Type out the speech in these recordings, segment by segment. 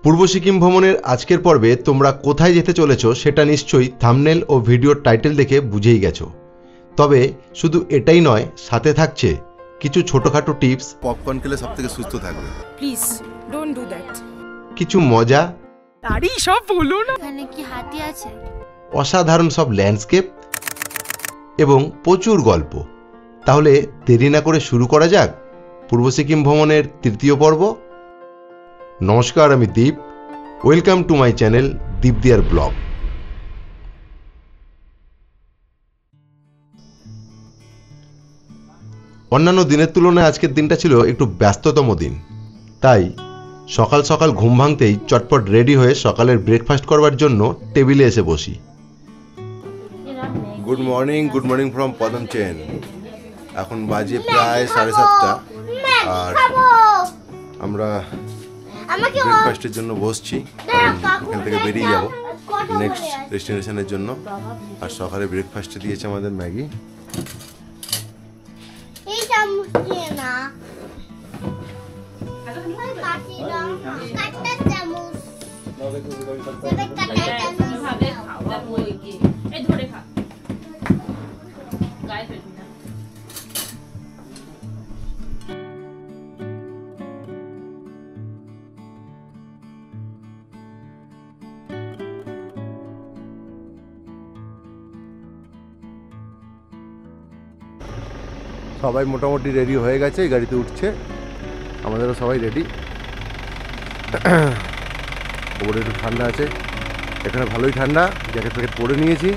পূর্ব সিকিম ভ্রমণের আজকের পর্বে তোমরা কোথায় যেতে চলেছো সেটা নিশ্চয়ই থাম্বনেল ও ভিডিওর টাইটেল দেখে বুঝেই গেছো। তবে শুধু এটাই নয়, সাথে থাকছে কিছু ছোটখাটো টিপস, পপকর্ন খেলে সবথেকে সুস্থ থাকবে। Please don't do that. কিছু মজা, আরে সব বলো না। এখানে কি হাতি আছে? অসাধারণ সব ল্যান্ডস্কেপ এবং প্রচুর গল্প। তাহলে দেরি না করে শুরু করা যাক পূর্ব সিকিম ভ্রমণের তৃতীয় পর্ব। নমস্কার, আমি দীপ। ওয়েলকাম টু মাই চ্যানেল দীপ দিয়ার ব্লগ। অন্যান্য দিনের তুলনায় আজকের দিনটা ছিল একটু ব্যস্ততম দিন, তাই সকাল সকাল ঘুম ভাঙতেই চটপট রেডি হয়ে সকালের ব্রেকফাস্ট করবার জন্য টেবিলে এসে বসি। গুড মর্নিং ফ্রম পদমচেন। এখন বাজে প্রায় 7:30, আর আমরা ব্রেকফাস্টের জন্য বসছি, কারণ এখান থেকে বেরিয়ে যাব নেক্সট ডেস্টিনেশনের জন্য। আর সকালে ব্রেকফাস্টে দিয়েছে আমাদের ম্যাগি। সবাই মোটামুটি রেডি হয়ে গেছে, এই গাড়িতে উঠছে। আমাদেরও সবাই রেডি। ওপরে একটু ঠান্ডা আছে, এখানে ভালোই ঠান্ডা, জ্যাকেট ফ্যাকেট পরে নিয়েছি।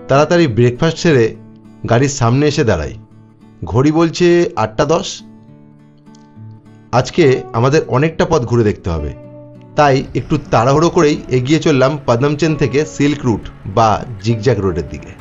তাড়াতাড়ি ব্রেকফাস্ট সেরে গাড়ির সামনে এসে দাঁড়াই। ঘড়ি বলছে 8:10। আজকে আমাদের অনেকটা পথ ঘুরে দেখতে হবে, তাই একটু তাড়াহুড়ো করেই এগিয়ে চললাম পদমচেন থেকে সিল্ক রুট বা জিগজ্যাগ রোডের দিকে।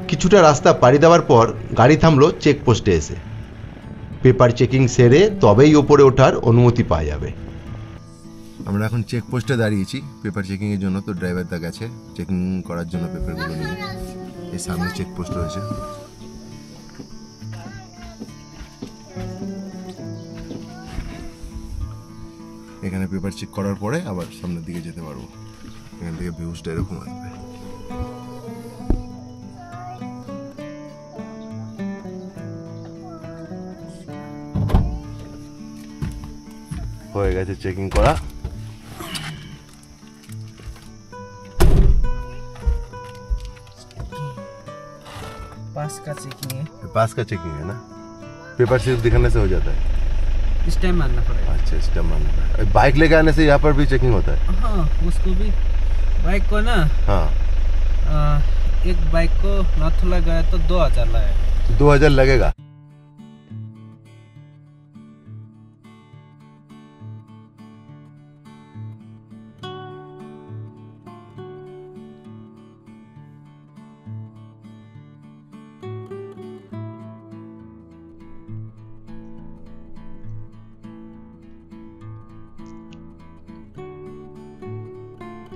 কিছুটা রাস্তা পাড়ি দেওয়ার পর গাড়ি থামলো চেকপোস্টে এসে। পেপার চেকিং সেরে তবেই ওপরে ওঠার অনুমতি পাওয়া যাবে। আমরা এখন চেকপোস্টে দাঁড়িয়েছি পেপার চেকিংয়ের জন্য। তো ড্রাইভার দা গেছে চেকিং করার জন্য পেপারগুলো নিয়ে। এই সামনে চেকপোস্ট রয়েছে। এখানে পেপার চেক করার পরে আবার সামনের দিকে যেতে পারবো। এখান থেকে ভিউজটা এরকম আসবে। হয়ে গেছে চেকিং করা। पास का चेकिंग है ना। पेपर सिर्फ दिखाने से हो जाता है, स्टैम्प मारना पड़ेगा। अच्छा स्टैम्प मारना पड़ेगा। बाइक लेके आने से यहाँ पर भी चेकिंग होता है? हाँ, उसको भी बाइक को ना। हाँ, एक बाइक को नाथुला गया तो 2000 लगेगा। 2000 लगेगा।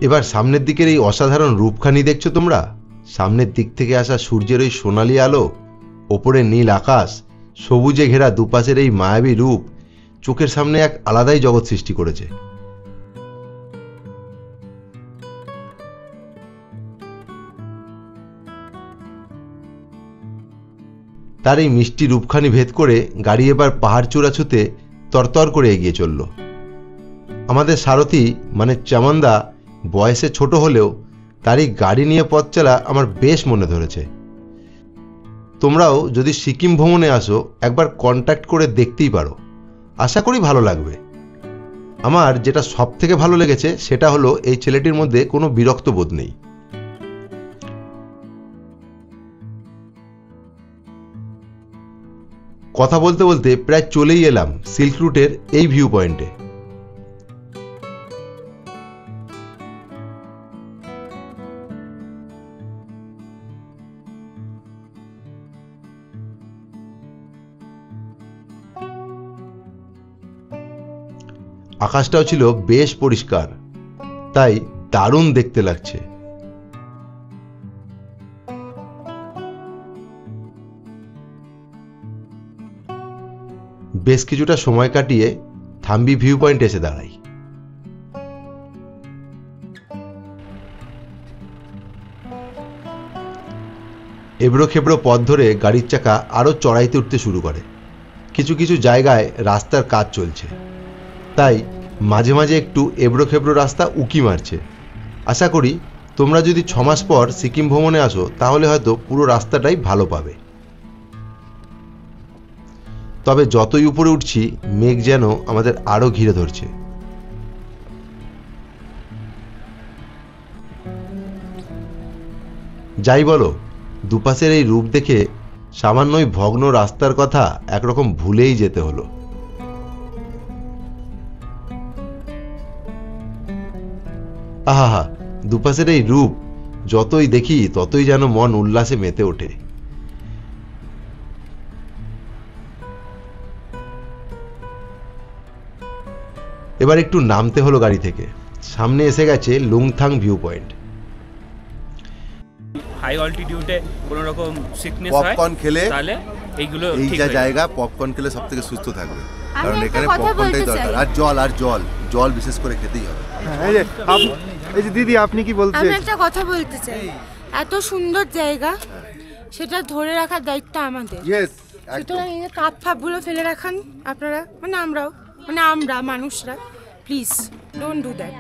এবার সামনের দিকের এই অসাধারণ রূপখানি দেখছো তোমরা? সামনের দিক থেকে আসা সূর্যের ওই সোনালি আলো, ওপরে নীল আকাশ, সবুজে ঘেরা দুপাশের এই মায়াবী রূপ চোখের সামনে এক আলাদাই জগৎ সৃষ্টি করেছে। তার এই মিষ্টি রূপখানি ভেদ করে গাড়ি এবার পাহাড় চূড়া ছুতে তরতর করে এগিয়ে চলল। আমাদের সারথি মানে চামন্দা বয়সে ছোট হলেও তারই গাড়ি নিয়ে পথ চলা আমার বেশ মনে ধরেছে। তোমরাও যদি সিকিম ভ্রমণে আসো একবার কন্ট্যাক্ট করে দেখতেই পারো, আশা করি ভালো লাগবে। আমার যেটা সব থেকে ভালো লেগেছে সেটা হলো এই ছেলেটির মধ্যে কোনো বিরক্ত বোধ নেই। কথা বলতে বলতে প্রায় চলেই এলাম সিল্ক রুটের এই ভিউ পয়েন্টে। আকাশটাও ছিল বেশ পরিষ্কার, তাই দারুণ দেখতে লাগছে। বেশ কিছুটা সময় কাটিয়ে থাম্বি ভিউ পয়েন্টে এসে দাঁড়াই। এবড়ো খেবড়ো পথ ধরে গাড়ির চাকা আরো চড়াইতে উঠতে শুরু করে। কিছু কিছু জায়গায় রাস্তার কাজ চলছে, তাই মাঝে মাঝে একটু এবড়ো খেবড়ো রাস্তা উকি মারছে। আশা করি তোমরা যদি 6 মাস পর সিকিম ভ্রমণে আসো তাহলে হয়তো পুরো রাস্তাটাই ভালো পাবে। তবে যতই উপরে উঠছি মেঘ যেন আমাদের আরো ঘিরে ধরছে। যাই বলো, দুপাশের এই রূপ দেখে সামান্যই ভগ্ন রাস্তার কথা একরকম ভুলেই যেতে হলো। আহা, দুপাশের এই রূপ যতই দেখি ততই যেন মন উল্লাসে মেতে ওঠে। এবার একটু নামতে হলো গাড়ি থেকে। সামনে এসে গেছে লুংথাং ভিউ পয়েন্ট। হাই অল্টিটিউডে কোনো রকম সিকনেস হয় পপকর্ন খেলে তাহলে এইগুলো এই ঠিক যা হয়ে জায়গা পপকর্ন খেলে সবথেকে সুস্থ থাকবে, কারণ একটা এখানে কথা পপকর্নটাই বলতে দরকার। চাই। আর জল বিশেষ করে খেতেই হবে। এই যে দিদি, আপনি কি বলতে আমি একটা কথা বলতে চাই, এত সুন্দর জায়গা সেটা ধরে রাখার দায়িত্ব আমাদের। ইয়েস, সুতরাং এই যে কাপ ফাপগুলো ফেলে রাখান আপনারা, আমরা মানুষরা, প্লিজ ডোন্ট ডু দ্যাট।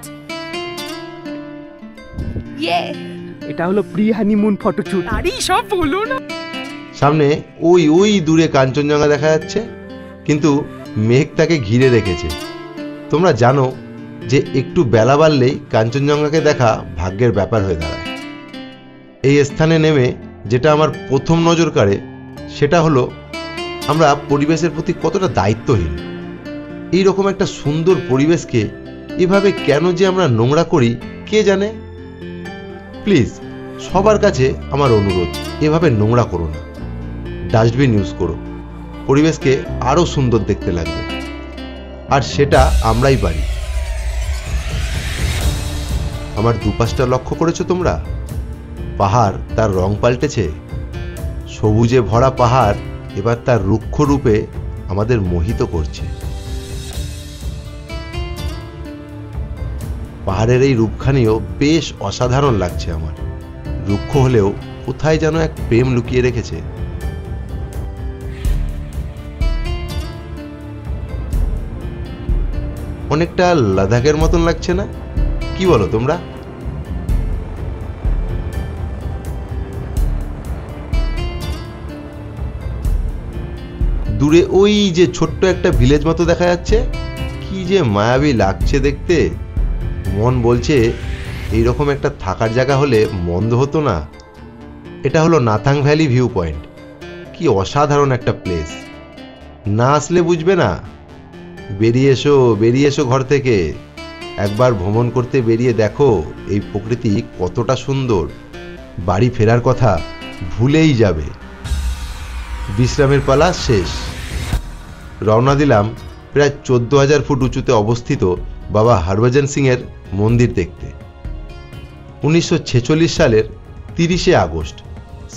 এটা হলো প্রি হানিমুন ফটোশুট। আরে সব বলো না। সামনে ওই দূরে কাঞ্চনজঙ্ঘা দেখা যাচ্ছে, কিন্তু মেঘ তাকে ঘিরে রেখেছে। তোমরা জানো যে একটু বেলা বাড়লেই কাঞ্চনজঙ্ঘাকে দেখা ভাগ্যের ব্যাপার হয়ে দাঁড়ায়। এই স্থানে নেমে যেটা আমার প্রথম নজর কাড়ে সেটা হলো আমরা পরিবেশের প্রতি কতটা দায়িত্বহীন। এই রকম একটা সুন্দর পরিবেশকে এভাবে কেন যে আমরা নোংরা করি কে জানে। প্লিজ সবার কাছে আমার অনুরোধ, এভাবে নোংরা করো না, ডাস্টবিন ইউজ করো, পরিবেশকে আরো সুন্দর দেখতে লাগবে। আর সেটা আমরাই পারি। আমার দুপাশটা লক্ষ্য করেছো তোমরা? পাহাড় তার রং পাল্টেছে। সবুজে ভরা পাহাড় এবার তার রুক্ষ রূপে আমাদের মোহিত করছে। পাহাড়ের এই রূপখানিও বেশ অসাধারণ লাগছে আমার। রুক্ষ হলেও কোথায় যেন এক প্রেম লুকিয়ে রেখেছে। অনেকটা লাদাখের মতন লাগছে না? কি বলো তোমরা? দূরে ওই যে ছোট্ট একটা ভিলেজ মতো দেখা যাচ্ছে, কি যে মায়াবী লাগছে দেখতে। মন বলছে এইরকম একটা থাকার জায়গা হলে মন্দ হতো না। এটা হলো নাথাং ভ্যালি ভিউ পয়েন্ট। কি অসাধারণ একটা প্লেস, না আসলে বুঝবে না। বেরিয়ে এসো ঘর থেকে। একবার ভ্রমণ করতে বেরিয়ে দেখো এই প্রকৃতি কতটা সুন্দর। বাড়ি ফেরার কথা ভুলেই যাবে। বিশ্রামের পালা শেষ। রওনা দিলাম প্রায় 14,000 ফুট উঁচুতে অবস্থিত বাবা হরভজন সিং এর মন্দির দেখতে। 1946 সালের 30শে আগস্ট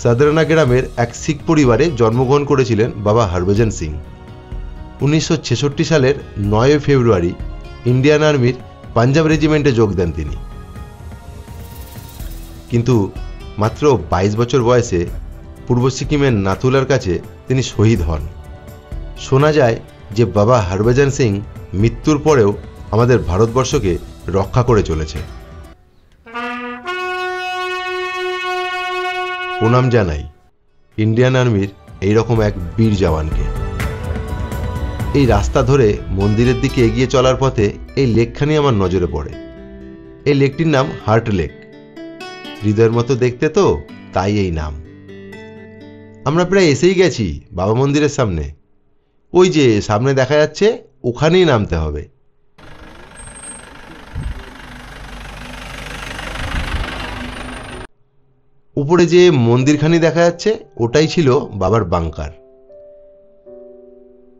সাদরানা গ্রামের এক শিখ পরিবারে জন্মগ্রহণ করেছিলেন বাবা হরভজন সিং। 1966 সালের 9 ফেব্রুয়ারি ইন্ডিয়ান আর্মির পাঞ্জাব রেজিমেন্টে যোগ দেন তিনি। কিন্তু মাত্র 22 বছর বয়সে পূর্ব সিকিমের নাথুলার কাছে তিনি শহীদ হন। শোনা যায় যে বাবা হরভজন সিং মৃত্যুর পরেও আমাদের ভারতবর্ষকে রক্ষা করে চলেছে। প্রণাম জানাই ইন্ডিয়ান আর্মির এইরকম এক বীর জওয়ানকে। এই রাস্তা ধরে মন্দিরের দিকে এগিয়ে চলার পথে এই লেকখানি আমার নজরে পড়ে। এই লেকটির নাম হার্ট লেক। হৃদয়ের মতো দেখতে তো, তাই এই নাম। আমরা প্রায় এসেই গেছি বাবা মন্দিরের সামনে। ওই যে সামনে দেখা যাচ্ছে, ওখানেই নামতে হবে। উপরে যে মন্দিরখানি দেখা যাচ্ছে, ওটাই ছিল বাবার বাংকার।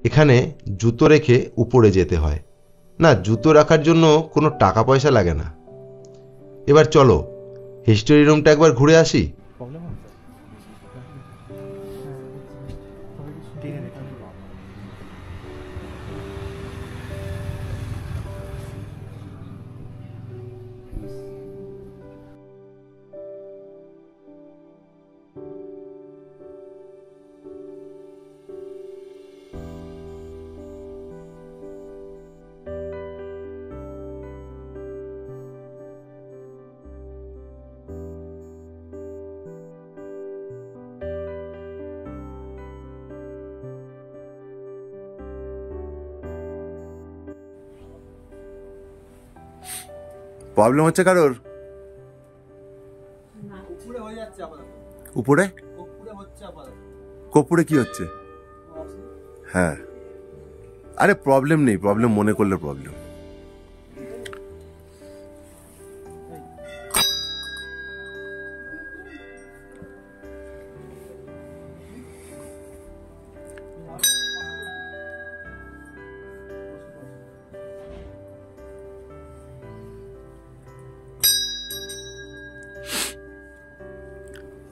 এখানে জুতো রেখে উপরে যেতে হয়। না, জুতো রাখার জন্য কোনো টাকা পয়সা লাগে না। এবার চলো হিস্টোরি রুমটা একবার ঘুরে আসি। প্রবলেম হচ্ছে কারোর? উপরে হয়ে যাচ্ছে আপাতত। উপরে উপরে হচ্ছে আপাতত। কপুরে কি হচ্ছে? হ্যাঁ, আরে প্রবলেম নেই, প্রবলেম মনে করলে প্রবলেম।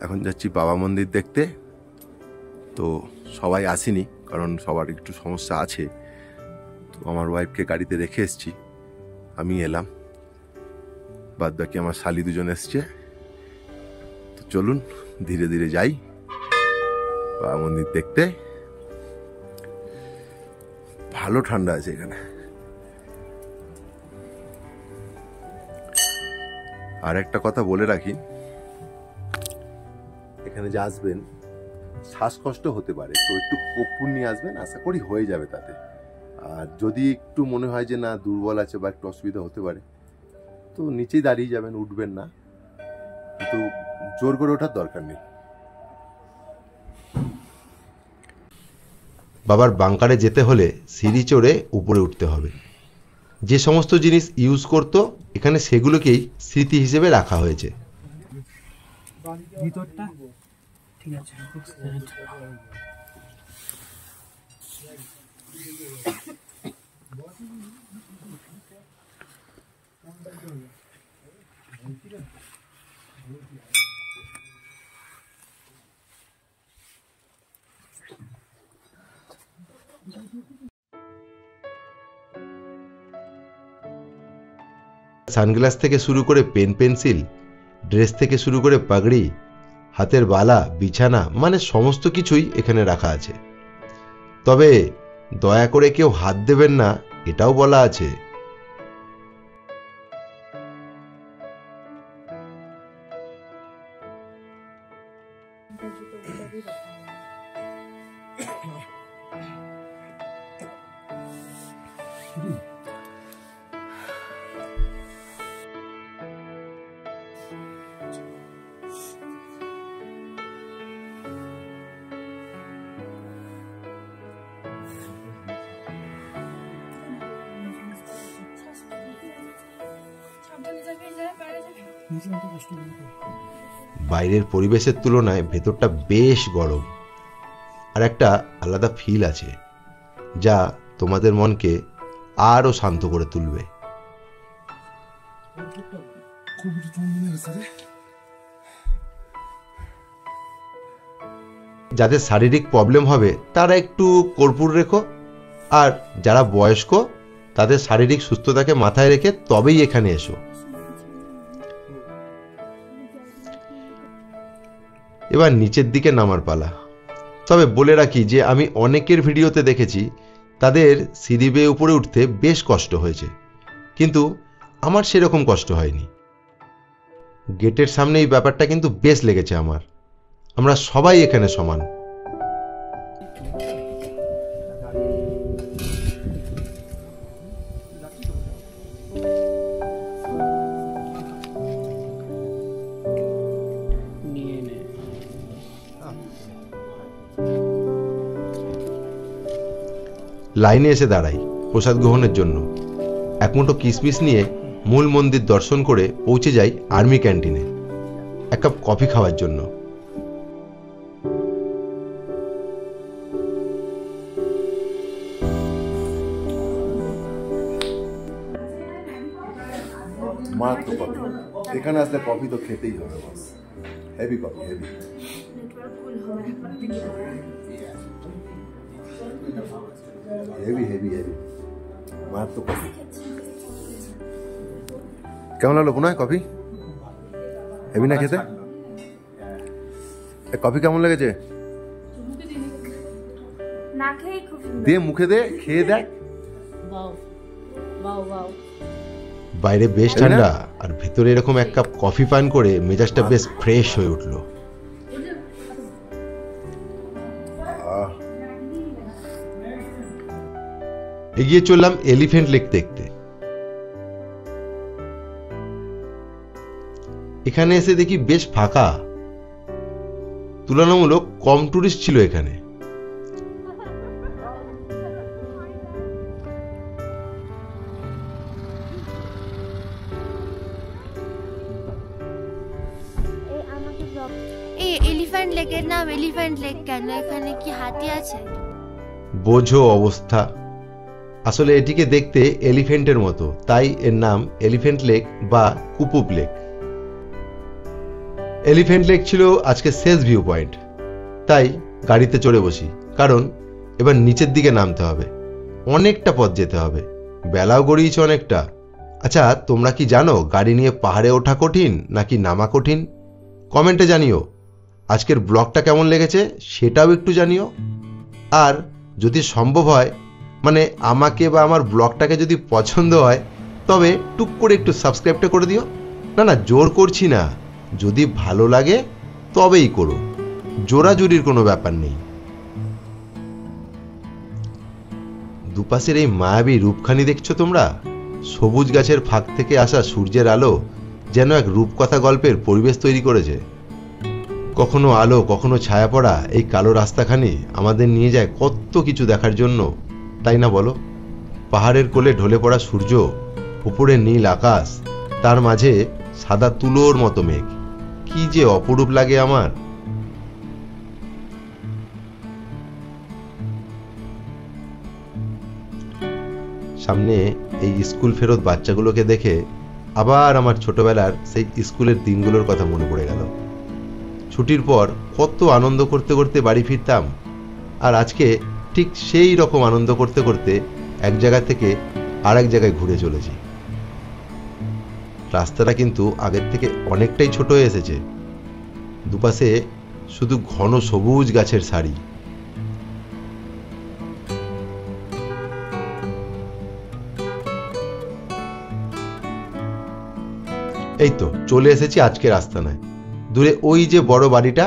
এখন যাচ্ছি বাবা মন্দির দেখতে। তো সবাই আসেনি, কারণ সবার একটু সমস্যা আছে। তো আমার ওয়াইফকে গাড়িতে রেখে এসছি, আমি এলাম, বাদ বাকি আমার শালি দুজন এসছে। তো চলুন ধীরে ধীরে যাই বাবা মন্দির দেখতে। ভালো ঠান্ডা আছে এখানে। আর একটা কথা বলে রাখি, এখানে যে আসবেন শ্বাসকষ্ট হতে পারে, তো একটু কর্পূর নিয়ে আসবেন, আশা করি হয়ে যাবে তাতে। আর যদি একটু মনে হয় যে না দুর্বল আছে বা একটু অসুবিধা হতে পারে, তো নিচেই দাঁড়িয়ে যাবেন, উঠবেন না, কিন্তু জোর করে ওঠার দরকার নেই। বাবার বাংকারে যেতে হলে সিঁড়ি চড়ে উপরে উঠতে হবে। যে সমস্ত জিনিস ইউজ করতো এখানে, সেগুলোকেই স্মৃতি হিসেবে রাখা হয়েছে। ভিতরটা ঠিক আছে। সানগ্লাস থেকে শুরু করে পেন পেন্সিল, ড্রেস থেকে শুরু করে পাগড়ি, হাতের বালা, বিছানা, মানে সমস্ত কিছুই এখানে রাখা আছে। তবে দয়া করে কেউ হাত দেবেন না, এটাও বলা আছে। বাইরের পরিবেশের তুলনায় ভেতরটা বেশ গরম, আর একটা আলাদা ফিল আছে যা তোমাদের মনকে আরো শান্ত করে তুলবে। যাদের শারীরিক প্রবলেম হবে তারা একটু কর্পূর রেখো, আর যারা বয়স্ক তাদের শারীরিক সুস্থতাকে মাথায় রেখে তবেই এখানে এসো। এবার নিচের দিকে নামার পালা। তবে বলে রাখি যে আমি অনেকের ভিডিওতে দেখেছি তাদের সিঁড়ি বেয়ে উপরে উঠতে বেশ কষ্ট হয়েছে, কিন্তু আমার সেরকম কষ্ট হয়নি। গেটের সামনে এই ব্যাপারটা কিন্তু বেশ লেগেছে আমার। আমরা সবাই এখানে সমান। লাইনে এসে দাঁড়াই প্রসাদ গ্রহণের জন্য। এক মুঠো কিশমিশ নিয়ে মূল মন্দির দর্শন করে পৌঁছে যাই আর্মি ক্যান্টিনে এক কাপ কফি খাওয়ার জন্য। মারাত্মক কফি, এখানে আসলে কফি তো খেতেই হবে boss. Heavy coffee, heavy. Heavy heavy heavy মারাত্মক কফি। কেমন লাগলো পুনঃ কফি? হেভি না খেতে? কফি কেমন লেগেছে? দে মুখে দে, খেয়ে দেখ। বাইরে বেশ ঠান্ডা আর ভেতরে এরকম এক কাপ কফি পান করে মেজাজটা বেশ ফ্রেশ হয়ে উঠল। এগিয়ে চললাম এলিফ্যান্ট লেক দেখতে। এখানে এসে দেখি বেশ ফাঁকা, তুলনামূলক কম টুরিস্ট ছিল এখানে। এই এলিফ্যান্ট লেকের নাম এলিফ্যান্ট লেক কেন? এখানে কি হাতি আছে? বোঝো অবস্থা। আসলে এটিকে দেখতে এলিফ্যান্টের মতো, তাই এর নাম এলিফ্যান্ট লেক বা কুপুপ লেক। এলিফ্যান্ট লেক ছিল আজকে শেষ ভিউ পয়েন্ট, তাই গাড়িতে চড়ে বসি, কারণ এবার নিচের দিকে নামতে হবে, অনেকটা পথ যেতে হবে, বেলাও গড়িয়েছে অনেকটা। আচ্ছা, তোমরা কি জানো গাড়ি নিয়ে পাহাড়ে ওঠা কঠিন নাকি নামা কঠিন? কমেন্টে জানিও। আজকের ব্লগটা কেমন লেগেছে সেটাও একটু জানিও। আর যদি সম্ভব হয়, মানে আমাকে বা আমার ব্লগটাকে যদি পছন্দ হয়, তবে টুক করে একটু সাবস্ক্রাইবটা করে দিও। না না, জোর করছি না, যদি ভালো লাগে তবেই করো, জোরাজুরির কোনো ব্যাপার নেই। দুপাশের এই মায়াবী রূপখানি দেখছো তোমরা? সবুজ গাছের ফাঁক থেকে আসা সূর্যের আলো যেন এক রূপকথা গল্পের পরিবেশ তৈরি করেছে। কখনো আলো, কখনো ছায়া পড়া এই কালো রাস্তাখানি আমাদের নিয়ে যায় কত কিছু দেখার জন্য, তাই না বলো? পাহাড়ের কোলে ঢলে পড়া সূর্য, উপরে নীল আকাশ, তার মাঝে সাদা তুলোর মতো মেঘ, কি যে অপরূপ লাগে আমার। সামনে এই স্কুল ফেরত বাচ্চাগুলোকে দেখে আবার আমার ছোটবেলার সেই স্কুলের দিনগুলোর কথা মনে পড়ে গেল। ছুটির পর কত আনন্দ করতে করতে বাড়ি ফিরতাম, আর আজকে ঠিক সেই রকম আনন্দ করতে করতে এক জায়গা থেকে আর এক জায়গায় ঘুরে চলেছি। রাস্তাটা কিন্তু আগের থেকে অনেকটাই ছোট হয়ে এসেছে, দুপাশে শুধু ঘন সবুজ গাছের সারি। এই তো চলে এসেছি আজকের আস্তানায়। দূরে ওই যে বড় বাড়িটা,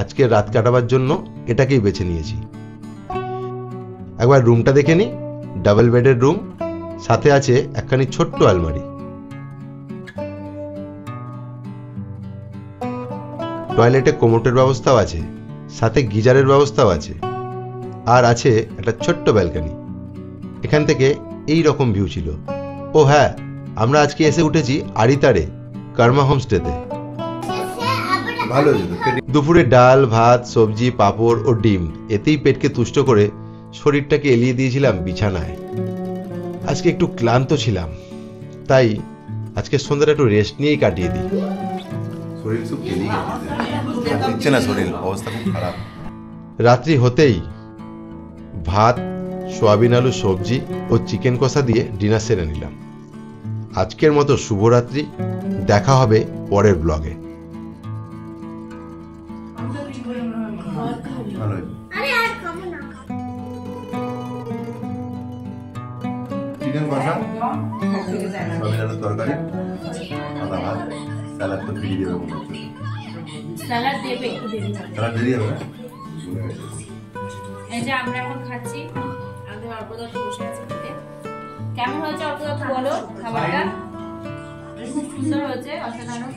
আজকে রাত কাটাবার জন্য এটাকেই বেছে নিয়েছি। একবার রুমটা দেখে নি, ডাবল বেডের রুম, সাথে আছে একখানি ছোট্ট আলমারি। টয়লেটে কোমোটের ব্যবস্থাও আছে, সাথে গিজারের ব্যবস্থাও আছে, আর আছে একটা ছোট্ট ব্যালকনি। এখান থেকে এই রকম ভিউ ছিল। ও হ্যাঁ, আমরা আজকে এসে উঠেছি আড়িতারে কর্মা হোমস্টেতে। দুপুরে ডাল, ভাত, সবজি, পাঁপড় ও ডিম, এতেই পেটকে তুষ্ট করে শরীরটাকে এলিয়ে দিয়েছিলাম বিছানায়। আজকে একটু ক্লান্ত ছিলাম, তাই আজকে সন্ধ্যাটা একটু রেস্ট নিয়েই কাটিয়ে দিই। রাত্রি হতেই ভাত, সোয়াবিন আলু সবজি ও চিকেন কষা দিয়ে ডিনার সেরে নিলাম। আজকের মতো শুভরাত্রি, দেখা হবে পরের ব্লগে। চিকেন কষা, সোয়াবিন আলুর তরকারি, সাদা ভাত, স্যালাড তো ফ্রি দেবে মনে হচ্ছে। স্যালাড দেবে, একটু দেরি হবে। স্যালাড দেরি হবে। এই যে আমরা এখন খাচ্ছি, আমাদের অর্পদত্ত বসে আছে খেতে। কেমন হয়েছে অর্পদত্ত বলো খাবারটা? খুব সুন্দর হয়েছে, অসাধারণ।